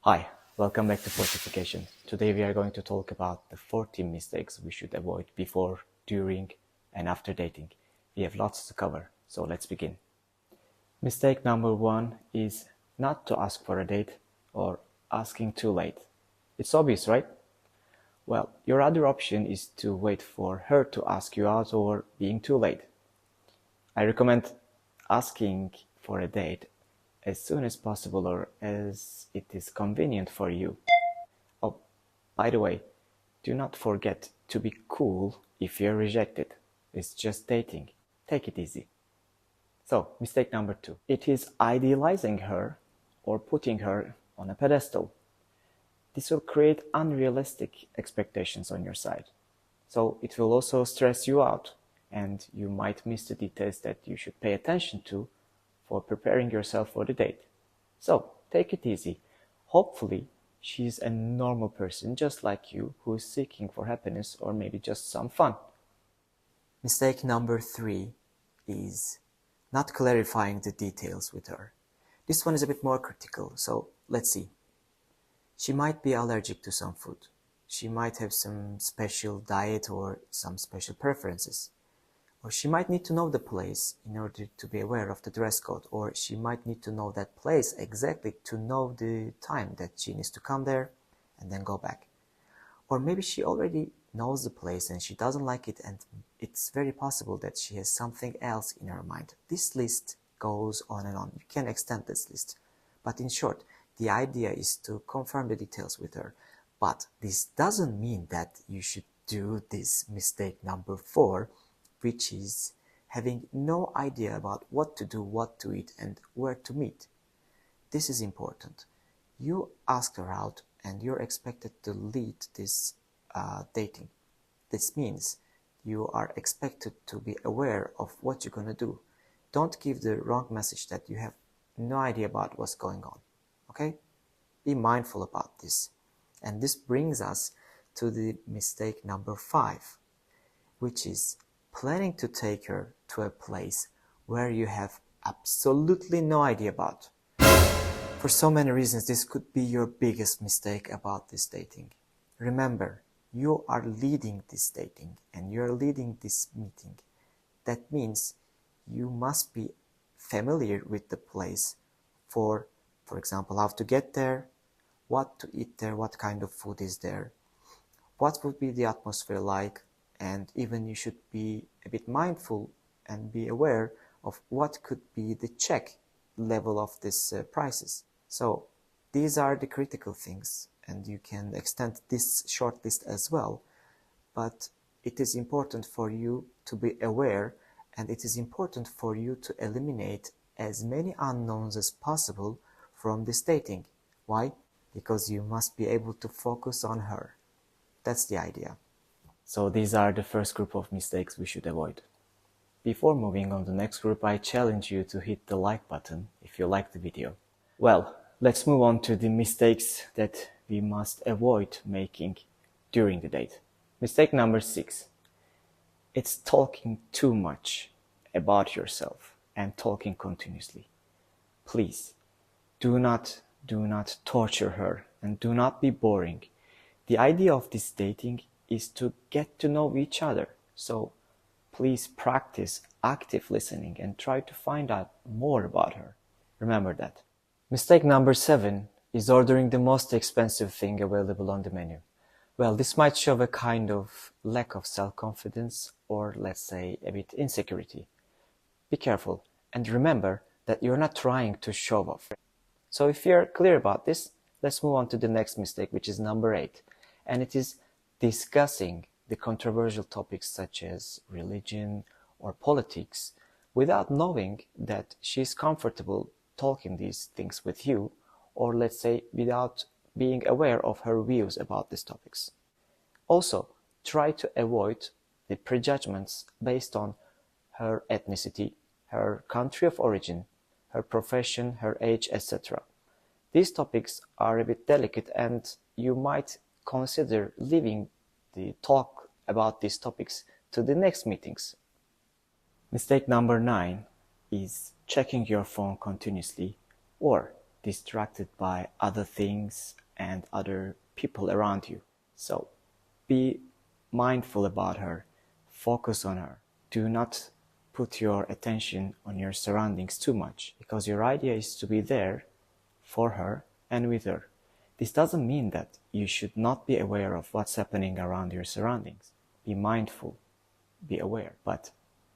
Hi, welcome back to Fortification. Today we are going to talk about the 14 mistakes we should avoid before, during, and after dating. We have lots to cover, so let's begin. Mistake number 1 is not to ask for a date or asking too late. It's obvious, right? Well, your other option is to wait for her to ask you out or being too late. I recommend asking for a date as soon as possible or as it is convenient for you. Oh, by the way, do not forget to be cool if you're rejected. It's just dating. Take it easy. So, mistake number 2. It is idealizing her or putting her on a pedestal. This will create unrealistic expectations on your side. So it will also stress you out, and you might miss the details that you should pay attention to for preparing yourself for the date. So take it easy. Hopefully, she's a normal person just like you who is seeking for happiness or maybe just some fun. Mistake number 3 is not clarifying the details with her. This one is a bit more critical, so let's see. She might be allergic to some food. She might have some special diet or some special preferences. Or she might need to know the place in order to be aware of the dress code. Or she might need to know that place exactly to know the time that she needs to come there and then go back. Or maybe she already knows the place and she doesn't like it, and it's very possible that she has something else in her mind. This list goes on and on. You can extend this list. But in short, the idea is to confirm the details with her. But this doesn't mean that you should do this mistake number 4, which is having no idea about what to do, what to eat, and where to meet. This is important. You ask her out and you're expected to lead this dating. This means you are expected to be aware of what you're going to do. Don't give the wrong message that you have no idea about what's going on. Okay? Be mindful about this. And this brings us to the mistake number 5, which is planning to take her to a place where you have absolutely no idea about. For so many reasons, this could be your biggest mistake about this dating. Remember, you are leading this dating and you're leading this meeting. That means you must be familiar with the place for example, how to get there, what to eat there, what kind of food is there, what would be the atmosphere like, and even you should be a bit mindful and be aware of what could be the check level of these prices. So these are the critical things, and you can extend this short list as well, but it is important for you to be aware, and it is important for you to eliminate as many unknowns as possible from this dating. Why? Because you must be able to focus on her. That's the idea. So these are the first group of mistakes we should avoid. Before moving on to the next group, I challenge you to hit the like button if you like the video. Well, let's move on to the mistakes that we must avoid making during the date. Mistake number 6. It's talking too much about yourself and talking continuously. Please, do not torture her and do not be boring. The idea of this dating is to get to know each other. So please practice active listening and try to find out more about her. Remember that. Mistake number 7 is ordering the most expensive thing available on the menu. Well, this might show a kind of lack of self-confidence or, let's say, a bit insecurity. Be careful and remember that you're not trying to show off. So if you're clear about this, let's move on to the next mistake, which is number 8. And it is discussing the controversial topics such as religion or politics without knowing that she's comfortable talking these things with you, or let's say without being aware of her views about these topics. Also, try to avoid the prejudgments based on her ethnicity, her country of origin, her profession, her age, etc. These topics are a bit delicate and you might consider leaving the talk about these topics to the next meetings. Mistake number 9 is checking your phone continuously or distracted by other things and other people around you. So be mindful about her, focus on her. Do not put your attention on your surroundings too much, because your idea is to be there for her and with her. This doesn't mean that you should not be aware of what's happening around your surroundings. Be mindful, be aware, but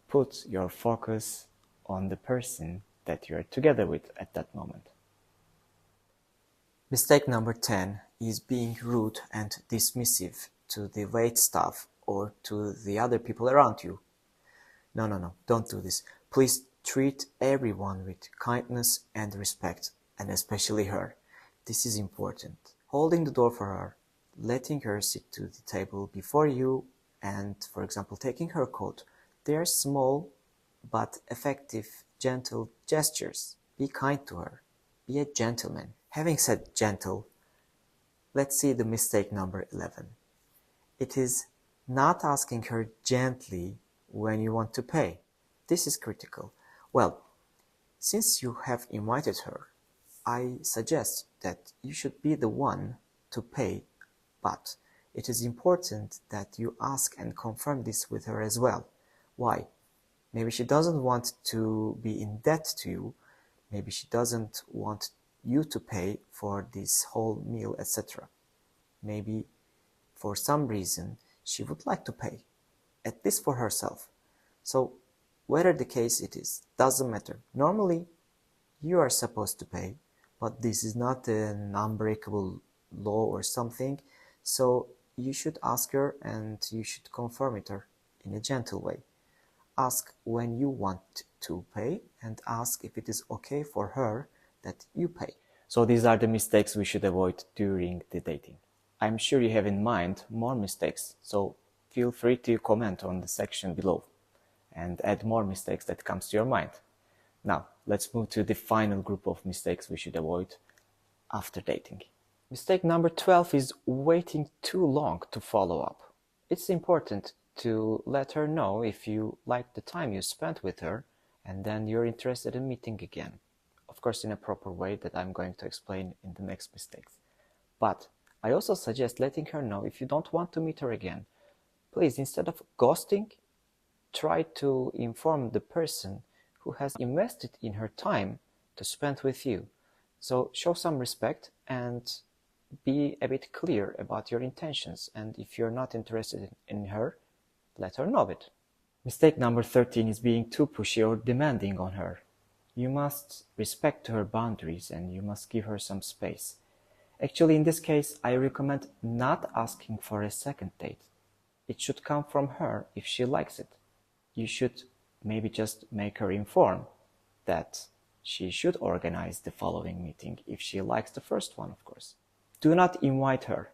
put your focus on the person that you're together with at that moment. Mistake number 10 is being rude and dismissive to the wait staff or to the other people around you. No, don't do this. Please treat everyone with kindness and respect, and especially her. This is important. Holding the door for her, letting her sit to the table before you, and, for example, taking her coat. They are small but effective, gentle gestures. Be kind to her. Be a gentleman. Having said gentle, let's see the mistake number 11. It is not asking her gently when you want to pay. This is critical. Well, since you have invited her, I suggest that you should be the one to pay, but it is important that you ask and confirm this with her as well. Why? Maybe she doesn't want to be in debt to you. Maybe she doesn't want you to pay for this whole meal, etc. Maybe for some reason she would like to pay, at least for herself. So whatever the case it is, doesn't matter. Normally you are supposed to pay, but this is not an unbreakable law or something, so you should ask her and you should confirm with her in a gentle way. Ask when you want to pay and ask if it is okay for her that you pay. So these are the mistakes we should avoid during the dating. I'm sure you have in mind more mistakes, so feel free to comment on the section below and add more mistakes that comes to your mind. Now, let's move to the final group of mistakes we should avoid after dating. Mistake number 12 is waiting too long to follow up. It's important to let her know if you like the time you spent with her and then you're interested in meeting again. Of course, in a proper way that I'm going to explain in the next mistakes. But I also suggest letting her know if you don't want to meet her again. Please, instead of ghosting, try to inform the person who has invested in her time to spend with you. So show some respect and be a bit clear about your intentions. And if you're not interested in her, let her know it. Mistake number 13 is being too pushy or demanding on her. You must respect her boundaries and you must give her some space. Actually, in this case, I recommend not asking for a second date. It should come from her if she likes it. You should maybe just make her inform that she should organize the following meeting if she likes the first one, of course. Do not invite her.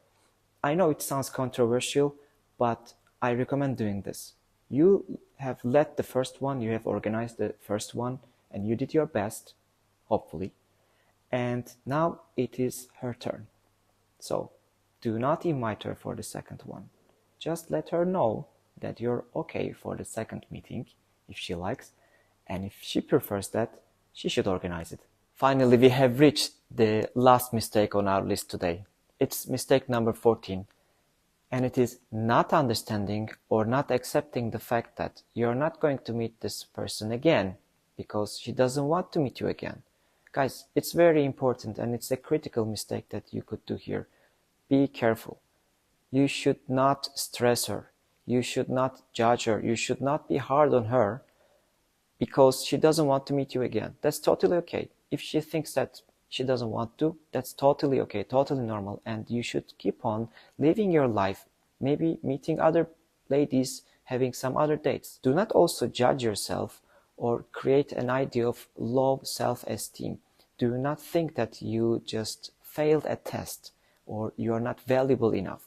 I know it sounds controversial, but I recommend doing this. You have led the first one, you have organized the first one, and you did your best, hopefully. And now it is her turn. So do not invite her for the second one. Just let her know that you're okay for the second meeting if she likes, and if she prefers that, she should organize it. Finally, we have reached the last mistake on our list today. It's mistake number 14, and it is not understanding or not accepting the fact that you're not going to meet this person again because she doesn't want to meet you again. Guys, it's very important and it's a critical mistake that you could do here. Be careful. You should not stress her. You should not judge her. You should not be hard on her because she doesn't want to meet you again. That's totally okay. If she thinks that she doesn't want to, that's totally okay, totally normal. And you should keep on living your life, maybe meeting other ladies, having some other dates. Do not also judge yourself or create an idea of low self-esteem. Do not think that you just failed a test or you are not valuable enough.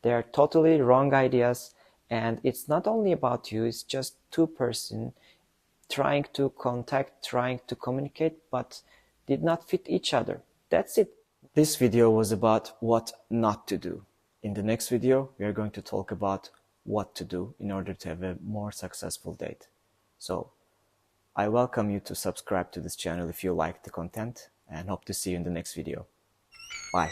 They are totally wrong ideas, and it's not only about you, it's just two persons trying to contact, trying to communicate, but did not fit each other. That's it. This video was about what not to do. In the next video, we are going to talk about what to do in order to have a more successful date. So I welcome you to subscribe to this channel if you like the content, and hope to see you in the next video. Bye.